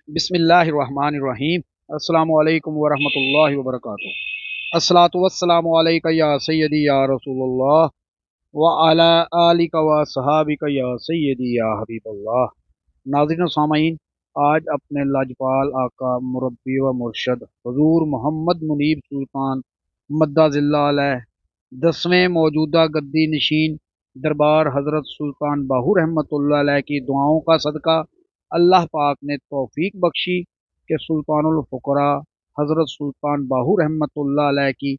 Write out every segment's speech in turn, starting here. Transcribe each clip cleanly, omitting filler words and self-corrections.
بسم اللہ الرحمن الرحیم۔ السلام علیکم ورحمۃ اللہ وبرکاتہ۔ الصلاۃ والسلام علیک یا سیدی یا رسول اللہ وعلی آلک و صحابک یا سیدی یا حبیب اللہ۔ ناظرین و سامعین، آج اپنے لاجپال آقا مربی و مرشد حضور محمد منیب سلطان مدہ ذلہ علیہ 10ویں موجودہ گدی نشین دربار حضرت سلطان باہو رحمۃ اللہ علیہ کی دعاؤں کا صدقہ اللہ پاک نے توفیق بخشی کہ سلطان الفقراء حضرت سلطان باہو رحمۃ اللہ علیہ کی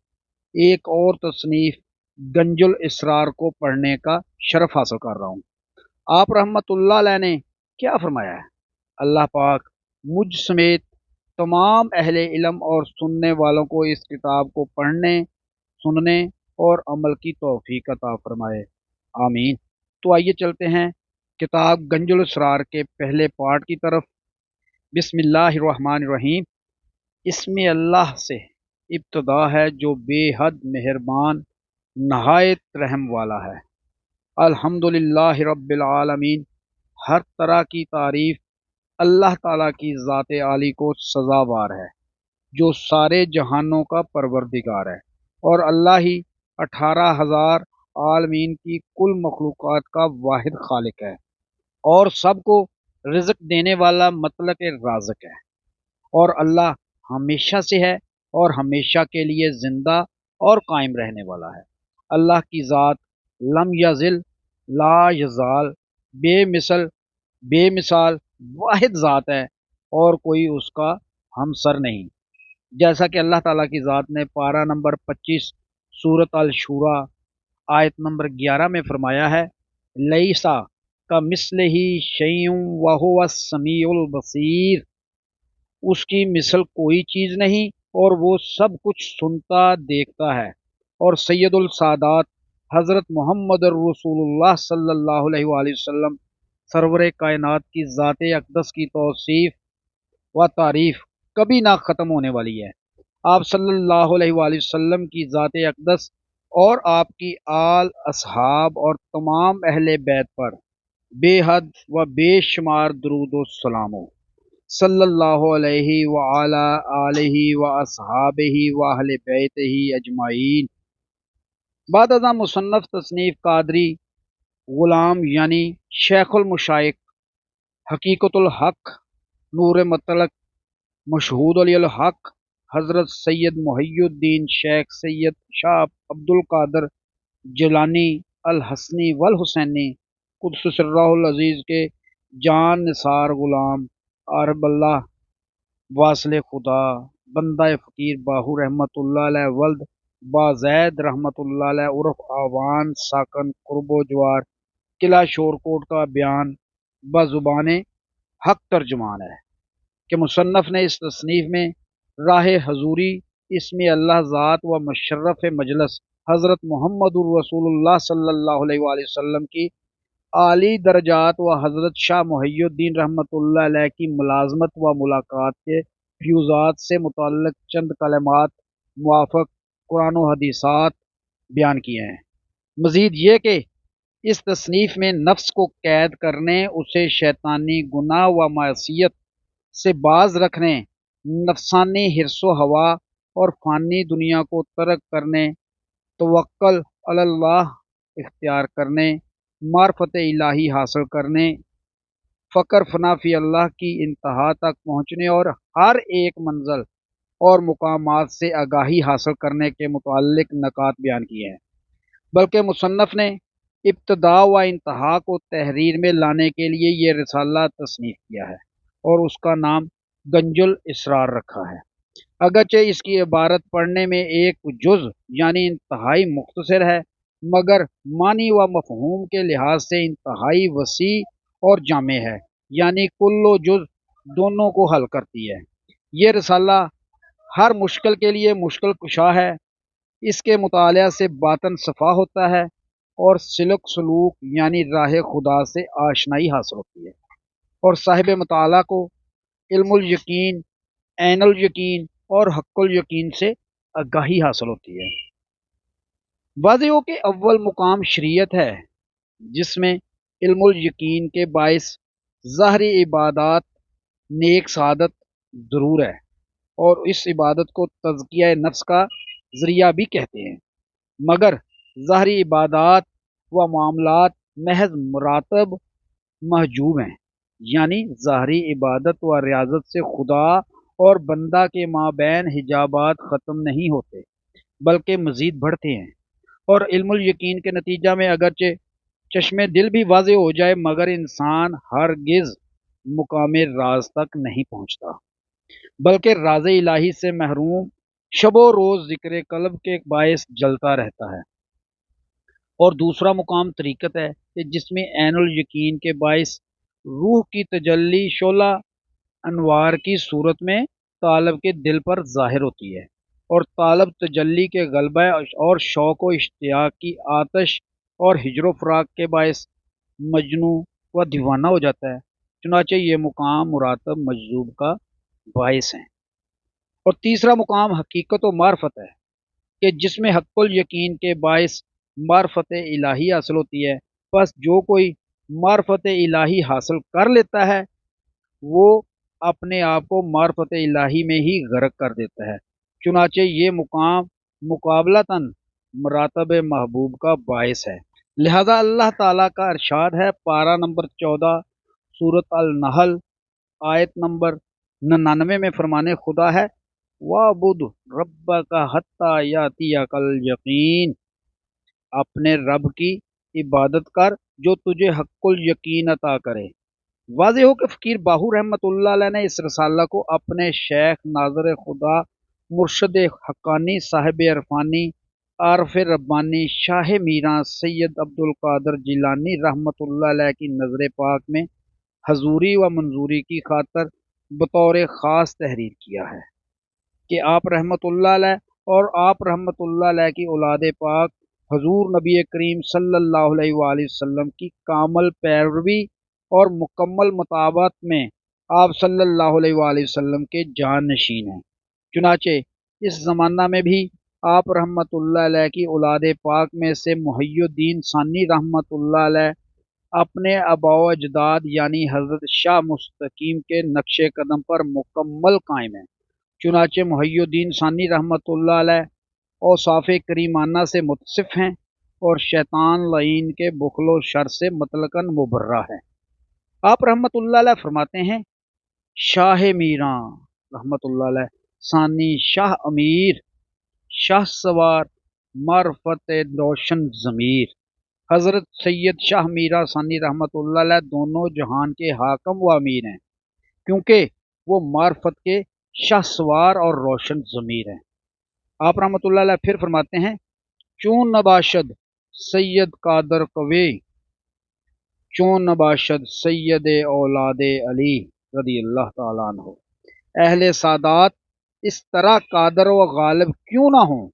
ایک اور تصنیف گنج الاسرار کو پڑھنے کا شرف حاصل کر رہا ہوں۔ آپ رحمۃ اللہ علیہ نے کیا فرمایا ہے؟ اللہ پاک مجھ سمیت تمام اہل علم اور سننے والوں کو اس کتاب کو پڑھنے، سننے اور عمل کی توفیق عطا فرمائے، آمین۔ تو آئیے چلتے ہیں کتاب گنج الاسرار کے پہلے پارٹ کی طرف۔ بسم اللہ الرحمن الرحیم۔ اسم اللہ سے ابتدا ہے جو بے حد مہربان نہایت رحم والا ہے۔ الحمدللہ رب العالمین۔ ہر طرح کی تعریف اللہ تعالیٰ کی ذات عالی کو سزاوار ہے جو سارے جہانوں کا پروردگار ہے، اور اللہ ہی 18,000 عالمین کی کل مخلوقات کا واحد خالق ہے، اور سب کو رزق دینے والا مطلق رازق ہے، اور اللہ ہمیشہ سے ہے اور ہمیشہ کے لیے زندہ اور قائم رہنے والا ہے۔ اللہ کی ذات لم یزل لا یزال، بے مثال واحد ذات ہے، اور کوئی اس کا ہمسر نہیں، جیسا کہ اللہ تعالیٰ کی ذات نے پارہ نمبر 25 سورۃ الشورى آیت نمبر 11 میں فرمایا ہے، لیسا کا مثلہ شیء وہو السمیع البصیر، اس کی مثل کوئی چیز نہیں اور وہ سب کچھ سنتا دیکھتا ہے۔ اور سید السادات حضرت محمد الرسول اللہ صلی اللہ علیہ وآلہ وسلم سرور کائنات کی ذات اقدس کی توصیف و تعریف کبھی نہ ختم ہونے والی ہے۔ آپ صلی اللہ علیہ وآلہ وسلم کی ذات اقدس اور آپ کی آل، اصحاب اور تمام اہل بیت پر بے حد و بے شمار درود و سلام ہو، صلی اللہ علیہ وعلی آلہ و اصحابہ و اہل بیتہ اجمعین۔ بعد ازاں مصنف تصنیف قادری غلام یعنی شیخ المشائق حقیقت الحق نور مطلق مشہود علی الحق حضرت سید محی الدین شیخ سید شاہ عبد القادر جیلانی الحسنی والحسینی قدس سرہ العزیز کے جان نثار غلام عارب اللہ واصل خدا بندہ فقیر باہو رحمۃ اللہ علیہ ولد بازید رحمۃ اللہ علیہ عرف آوان ساکن قرب و جوار قلعہ شورکوٹ کا بیان بزبان حق ترجمان ہے کہ مصنف نے اس تصنیف میں راہ حضوری اسم اللہ ذات و مشرف مجلس حضرت محمد الرسول اللہ صلی اللہ علیہ وآلہ وسلم کی عالی درجات و حضرت شاہ محی الدین رحمۃ اللہ علیہ کی ملازمت و ملاقات کے فیوزات سے متعلق چند کلمات موافق قرآن و حدیثات بیان کیے ہیں۔ مزید یہ کہ اس تصنیف میں نفس کو قید کرنے، اسے شیطانی گناہ و معصیت سے باز رکھنے، نفسانی حرص و ہوا اور فانی دنیا کو ترک کرنے، توکل علی اللہ اختیار کرنے، معرفت الہی حاصل کرنے، فقر فنا فی اللہ کی انتہا تک پہنچنے اور ہر ایک منزل اور مقامات سے آگاہی حاصل کرنے کے متعلق نکات بیان کیے ہیں۔ بلکہ مصنف نے ابتدا و انتہا کو تحریر میں لانے کے لیے یہ رسالہ تصنیف کیا ہے اور اس کا نام گنج الاسرار رکھا ہے۔ اگرچہ اس کی عبارت پڑھنے میں ایک جز یعنی انتہائی مختصر ہے، مگر معنی و مفہوم کے لحاظ سے انتہائی وسیع اور جامع ہے، یعنی کل و جز دونوں کو حل کرتی ہے۔ یہ رسالہ ہر مشکل کے لیے مشکل کشا ہے، اس کے مطالعہ سے باطن صفا ہوتا ہے اور سلوک سلوک یعنی راہ خدا سے آشنائی حاصل ہوتی ہے، اور صاحب مطالعہ کو علم الیقین، عین الیقین اور حق الیقین سے آگاہی حاصل ہوتی ہے۔ واضح ہو کہ اول مقام شریعت ہے، جس میں علم الیقین کے باعث ظاہری عبادات نیک سعادت ضرور ہے، اور اس عبادت کو تزکیہ نفس کا ذریعہ بھی کہتے ہیں، مگر ظاہری عبادات و معاملات محض مراتب محجوب ہیں، یعنی ظاہری عبادت و ریاضت سے خدا اور بندہ کے مابین حجابات ختم نہیں ہوتے بلکہ مزید بڑھتے ہیں، اور علم الیقین کے نتیجہ میں اگرچہ چشم دل بھی واضح ہو جائے مگر انسان ہرگز مقام راز تک نہیں پہنچتا، بلکہ راز الہی سے محروم شب و روز ذکر قلب کے باعث جلتا رہتا ہے۔ اور دوسرا مقام طریقت ہے کہ جس میں عین الیقین کے باعث روح کی تجلی شعلہ انوار کی صورت میں طالب کے دل پر ظاہر ہوتی ہے، اور طالب تجلی کے غلبہ اور شوق و اشتیاق کی آتش اور ہجر و فراق کے باعث مجنوں و دیوانہ ہو جاتا ہے، چنانچہ یہ مقام مراتب مجذوب کا باعث ہیں۔ اور تیسرا مقام حقیقت و معرفت ہے کہ جس میں حق الیقین کے باعث معرفت الہی حاصل ہوتی ہے، بس جو کوئی معرفت الہی حاصل کر لیتا ہے وہ اپنے آپ کو معرفت الہی میں ہی غرق کر دیتا ہے، چنانچہ یہ مقام مقابلتاً مراتب محبوب کا باعث ہے۔ لہذا اللہ تعالیٰ کا ارشاد ہے، پارہ نمبر 14 سورۃ النحل آیت نمبر 99 میں فرمان خدا ہے، وَاعْبُدْ رَبَّكَ حَتَّىٰ يَأْتِيَكَ الْيَقِينُ، اپنے رب کی عبادت کر جو تجھے حق الیقین عطا کرے۔ واضح ہو کہ فقیر باہو رحمۃ اللہ علیہ نے اس رسالہ کو اپنے شیخ ناظر خدا مرشد حقانی صاحب عرفانی عارف ربانی شاہ میراں سید عبد القادر جیلانی رحمۃ اللہ علیہ کی نظر پاک میں حضوری و منظوری کی خاطر بطور خاص تحریر کیا ہے کہ آپ رحمۃ اللہ علیہ اور آپ رحمۃ اللہ علیہ کی اولاد پاک حضور نبی کریم صلی اللہ علیہ وآلہ وسلم کی کامل پیروی اور مکمل مطابقت میں آپ صلی اللہ علیہ وآلہ وسلم کے جان نشین ہیں، چنانچہ اس زمانہ میں بھی آپ رحمۃ اللہ علیہ کی اولاد پاک میں سے محی الدین ثانی رحمۃ اللہ علیہ اپنے آباء و اجداد یعنی حضرت شاہ مستقیم کے نقش قدم پر مکمل قائم ہیں، چنانچہ محی الدین ثانی رحمۃ اللہ علیہ اوصاف کریمانہ سے متصف ہیں اور شیطان لعین کے بخل و شر سے مطلقاً مبرہ ہے۔ آپ رحمۃ اللہ علیہ فرماتے ہیں، شاہ میراں رحمۃ اللہ علیہ ثانی شاہ امیر شاہ سوار معرفت روشن ضمیر، حضرت سید شاہ میرا ثانی رحمۃ اللہ علیہ دونوں جہان کے حاکم و امیر ہیں، کیونکہ وہ معرفت کے شاہ سوار اور روشن ضمیر ہیں۔ آپ رحمۃ اللہ علیہ پھر فرماتے ہیں، چون نباشد سید قادر قوی، چون نباشد سید اولاد علی رضی اللہ تعالیٰ عنہ، اہل سادات اس طرح قادر و غالب کیوں نہ ہوں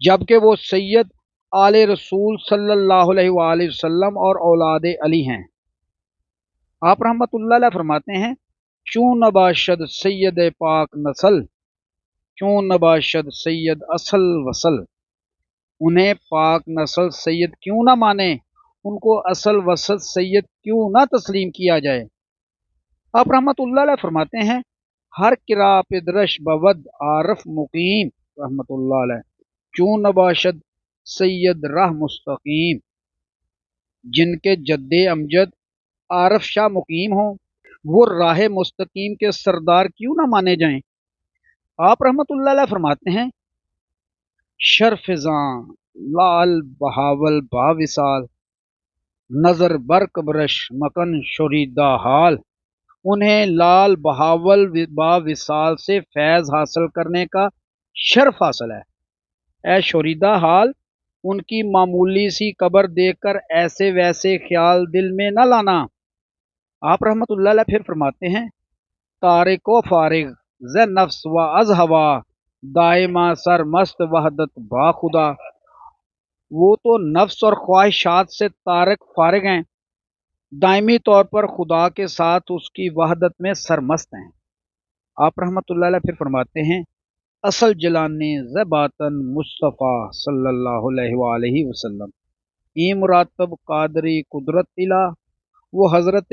جبکہ وہ سید آل رسول صلی اللہ علیہ وآلہ وسلم اور اولاد علی ہیں۔ آپ رحمۃ اللہ علیہ فرماتے ہیں، چون نباشد سید پاک نسل، چون نباشد سید اصل وصل، انہیں پاک نسل سید کیوں نہ مانے، ان کو اصل وسط سید کیوں نہ تسلیم کیا جائے۔ آپ رحمۃ اللہ علیہ فرماتے ہیں، ہر قرا پدرش بود عارف مقیم رحمۃ اللہ علیہ، چون نباشد سید راہ مستقیم، جن کے جد امجد عارف شاہ مقیم ہوں وہ راہ مستقیم کے سردار کیوں نہ مانے جائیں۔ آپ رحمۃ اللہ علیہ فرماتے ہیں، شرف زاں لال بہاول با وصال، نظر برق برش مکن شریدہ حال، انہیں لال بہاول با وصال سے فیض حاصل کرنے کا شرف حاصل ہے، اے شریدہ حال ان کی معمولی سی قبر دیکھ کر ایسے ویسے خیال دل میں نہ لانا۔ آپ رحمۃ اللہ علیہ پھر فرماتے ہیں، تارک و فارغ ز نفس و از ہوا، دائمہ سر مست وحدت با خدا، وہ تو نفس اور خواہشات سے تارک فارغ ہیں، دائمی طور پر خدا کے ساتھ اس کی وحدت میں سرمست ہیں۔ آپ رحمۃ اللہ علیہ پھر فرماتے ہیں، اصل جلانی زباتن مصطفیٰ صلی اللہ علیہ وآلہ وسلم، ای مراتب قادری قدرت الہ، وہ حضرت